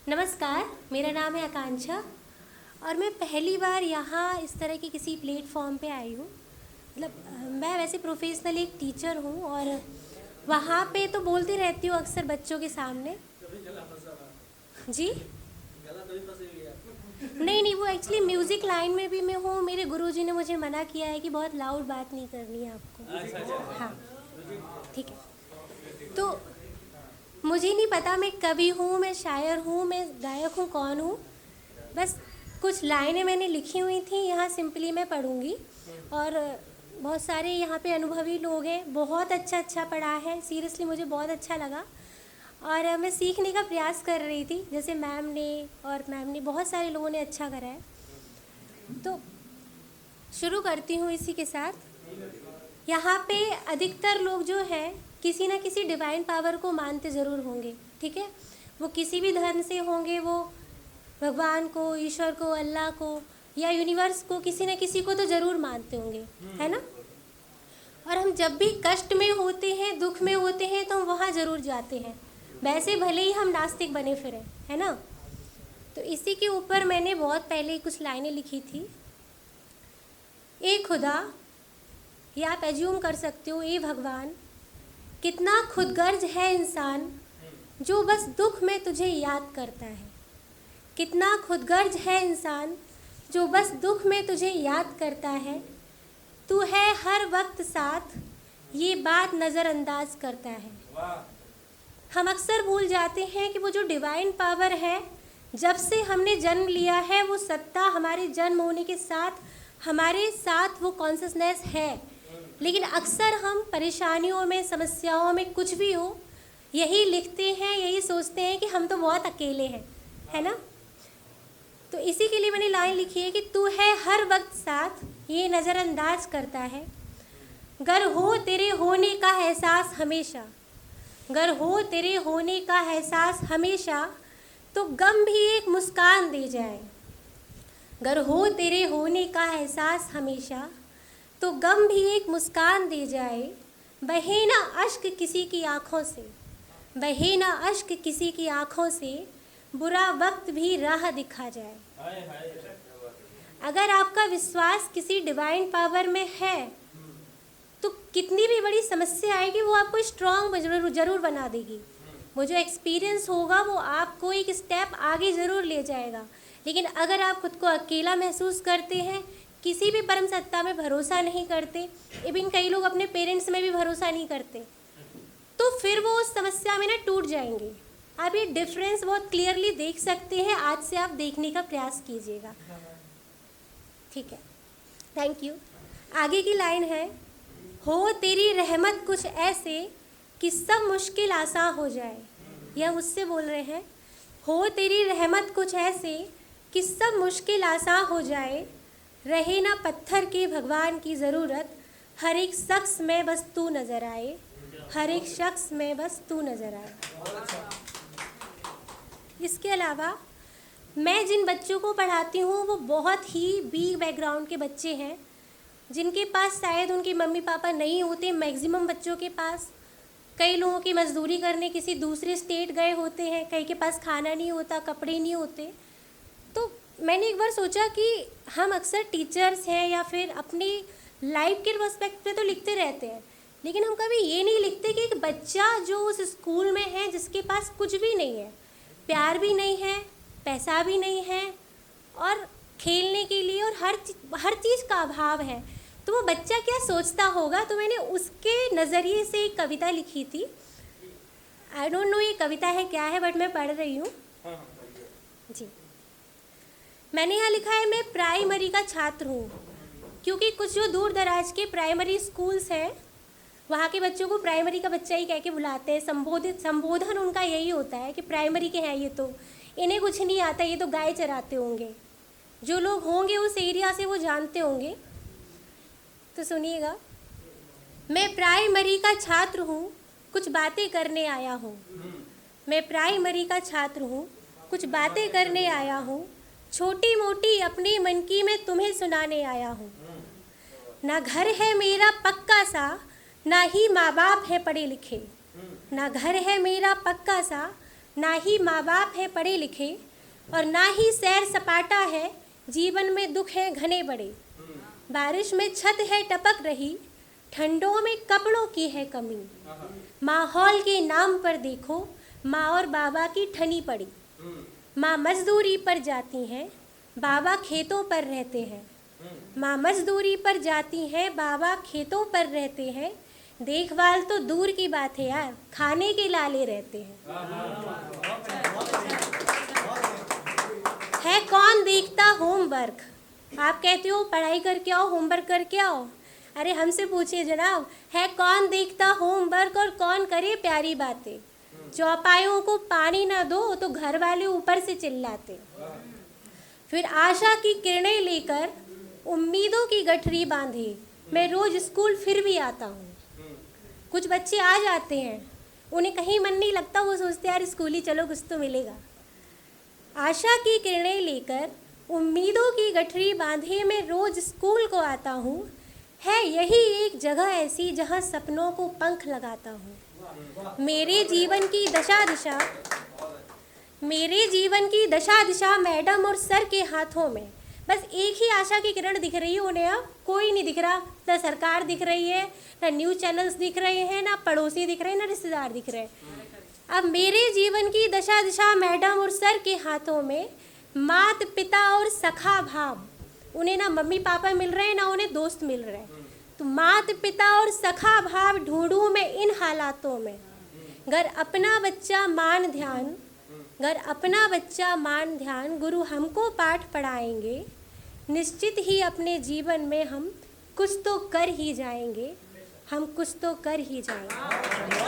नमस्कार, मेरा नाम है आकांक्षा और मैं पहली बार यहाँ इस तरह की किसी प्लेटफॉर्म पे आई हूँ। मैं वैसे प्रोफेशनल एक टीचर हूँ और वहाँ पे तो बोलती रहती हूँ अक्सर बच्चों के सामने। जी नहीं नहीं, वो एक्चुअली म्यूज़िक लाइन में भी मैं हूँ। मेरे गुरुजी ने मुझे मना किया है कि बहुत लाउड बात नहीं करनी है आपको। हाँ, ठीक है। तो मुझे नहीं पता मैं कवि हूँ, मैं शायर हूँ, मैं गायक हूँ, कौन हूँ। बस कुछ लाइनें मैंने लिखी हुई थी, यहाँ सिंपली मैं पढ़ूँगी। और बहुत सारे यहाँ पे अनुभवी लोग हैं, बहुत अच्छा पढ़ा है, सीरियसली मुझे बहुत अच्छा लगा। और मैं सीखने का प्रयास कर रही थी, जैसे मैम ने बहुत सारे लोगों ने अच्छा करा है। तो शुरू करती हूँ इसी के साथ। यहाँ पे अधिकतर लोग जो है किसी ना किसी डिवाइन पावर को मानते ज़रूर होंगे, ठीक है। वो किसी भी धर्म से होंगे, वो भगवान को, ईश्वर को, अल्लाह को या यूनिवर्स को, किसी न किसी को तो ज़रूर मानते होंगे, है ना। और हम जब भी कष्ट में होते हैं, दुख में होते हैं, तो हम वहाँ ज़रूर जाते हैं, वैसे भले ही हम नास्तिक बने फिरें, है ना। तो इसी के ऊपर मैंने बहुत पहले कुछ लाइनें लिखी थी। ए खुदा, या आप एज्यूम कर सकते हो, ए भगवान, कितना खुदगर्ज है इंसान जो बस दुख में तुझे याद करता है। कितना खुदगर्ज है इंसान जो बस दुख में तुझे याद करता है। तू है हर वक्त साथ, ये बात नज़रअंदाज करता है। हम अक्सर भूल जाते हैं कि वो जो डिवाइन पावर है, जब से हमने जन्म लिया है, वो सत्ता हमारे जन्म होने के साथ हमारे साथ वो कॉन्शसनेस है। लेकिन अक्सर हम परेशानियों में, समस्याओं में, कुछ भी हो, यही लिखते हैं, यही सोचते हैं कि हम तो बहुत अकेले हैं, है ना। तो इसी के लिए मैंने लाइन लिखी है कि तू है हर वक्त साथ, ये नज़रअंदाज करता है। गर हो तेरे होने का एहसास हमेशा, गर हो तेरे होने का एहसास हमेशा, तो गम भी एक मुस्कान दे जाए। गर हो तेरे होने का एहसास हमेशा, तो गम भी एक मुस्कान दे जाए। बहे ना अश्क किसी की आँखों से, बहे ना अश्क किसी की आँखों से, बुरा वक्त भी राह दिखा जाए। अगर आपका विश्वास किसी डिवाइन पावर में है, तो कितनी भी बड़ी समस्या आएगी वो आपको स्ट्रॉन्ग ज़रूर बना देगी। वो जो एक्सपीरियंस होगा वो आपको एक स्टेप आगे ज़रूर ले जाएगा। लेकिन अगर आप खुद को अकेला महसूस करते हैं, किसी भी परम सत्ता में भरोसा नहीं करते, इवन कई लोग अपने पेरेंट्स में भी भरोसा नहीं करते, तो फिर वो उस समस्या में ना टूट जाएंगे। आप ये डिफरेंस बहुत क्लियरली देख सकते हैं। आज से आप देखने का प्रयास कीजिएगा, ठीक है। Thank you. आगे की लाइन है, हो तेरी रहमत कुछ ऐसे कि सब मुश्किल आसान हो जाए। यह मुझसे बोल रहे हैं, हो तेरी रहमत कुछ ऐसे कि सब मुश्किल आसान हो जाए। रहे ना पत्थर के भगवान की ज़रूरत, हर एक शख्स में बस तू नज़र आए, हर एक शख्स में बस तू नज़र आए। इसके अलावा मैं जिन बच्चों को पढ़ाती हूँ वो बहुत ही वीक बैकग्राउंड के बच्चे हैं, जिनके पास शायद उनके मम्मी पापा नहीं होते। मैक्सिमम बच्चों के पास, कई लोगों की मजदूरी करने किसी दूसरे स्टेट गए होते हैं, कई के पास खाना नहीं होता, कपड़े नहीं होते। तो मैंने एक बार सोचा कि हम अक्सर टीचर्स हैं या फिर अपनी लाइफ के पर्सपेक्टिव पे तो लिखते रहते हैं, लेकिन हम कभी ये नहीं लिखते कि एक बच्चा जो उस स्कूल में है, जिसके पास कुछ भी नहीं है, प्यार भी नहीं है, पैसा भी नहीं है, और खेलने के लिए और हर चीज़ का अभाव है, तो वो बच्चा क्या सोचता होगा। तो मैंने उसके नज़रिए से एक कविता लिखी थी। आई डोंट नो ये कविता है क्या है, बट मैं पढ़ रही हूँ जी। मैंने यहाँ लिखा है, मैं प्राइमरी का छात्र हूँ, क्योंकि कुछ जो दूर दराज के प्राइमरी स्कूल्स हैं, वहाँ के बच्चों को प्राइमरी का बच्चा ही कह के बुलाते हैं। संबोधन उनका यही होता है कि प्राइमरी के हैं ये, तो इन्हें कुछ नहीं आता, ये तो गाय चराते होंगे। जो लोग होंगे उस एरिया से वो जानते होंगे, तो सुनिएगा। मैं प्राइमरी का छात्र हूँ, कुछ बातें करने आया हूँ। मैं प्राइमरी का छात्र हूँ, कुछ बातें करने आया हूँ। छोटी मोटी अपने मन की मैं तुम्हें सुनाने आया हूँ। ना घर है मेरा पक्का सा, ना ही माँ बाप है पढ़े लिखे। ना घर है मेरा पक्का सा, ना ही माँ बाप है पढ़े लिखे, और ना ही सैर सपाटा है, जीवन में दुख है घने बड़े। बारिश में छत है टपक रही, ठंडों में कपड़ों की है कमी। माहौल के नाम पर देखो, माँ और बाबा की ठनी पड़ी। माँ मजदूरी पर जाती हैं, बाबा खेतों पर रहते हैं। माँ मजदूरी पर जाती हैं, बाबा खेतों पर रहते हैं। देखभाल तो दूर की बात है यार, खाने के लाले रहते हैं। है कौन देखता होमवर्क? आप कहते हो पढ़ाई करके आओ, होमवर्क करके आओ। अरे हमसे पूछिए जनाब, है कौन देखता होमवर्क और कौन करे प्यारी बातें? चौपायों को पानी ना दो तो घर वाले ऊपर से चिल्लाते। फिर आशा की किरणें लेकर उम्मीदों की गठरी बांधे, मैं रोज स्कूल फिर भी आता हूँ। कुछ बच्चे आ जाते हैं, उन्हें कहीं मन नहीं लगता, वो सोचते यार स्कूल ही चलो कुछ तो मिलेगा। आशा की किरणें लेकर उम्मीदों की गठरी बांधे, मैं रोज स्कूल को आता हूँ। है यही एक जगह ऐसी जहाँ सपनों को पंख लगाता हूँ। मेरे जीवन की दशा दिशा मैडम और सर के हाथों में। बस एक ही आशा की किरण दिख रही है उन्हें, अब कोई नहीं दिख रहा। ना सरकार दिख रही है, ना न्यूज़ चैनल्स दिख रहे हैं, ना पड़ोसी दिख रहे हैं, ना रिश्तेदार दिख रहे हैं। अब मेरे जीवन की दशा दिशा मैडम और सर के हाथों में। मात पिता और सखा भाव, उन्हें ना मम्मी पापा मिल रहे हैं, ना उन्हें दोस्त मिल रहे हैं। तो मात पिता और सखा भाव ढूंढूं मैं इन हालातों में। घर अपना बच्चा मान ध्यान, गुरु हमको पाठ पढ़ाएंगे। निश्चित ही अपने जीवन में हम कुछ तो कर ही जाएंगे, हम कुछ तो कर ही जाएंगे।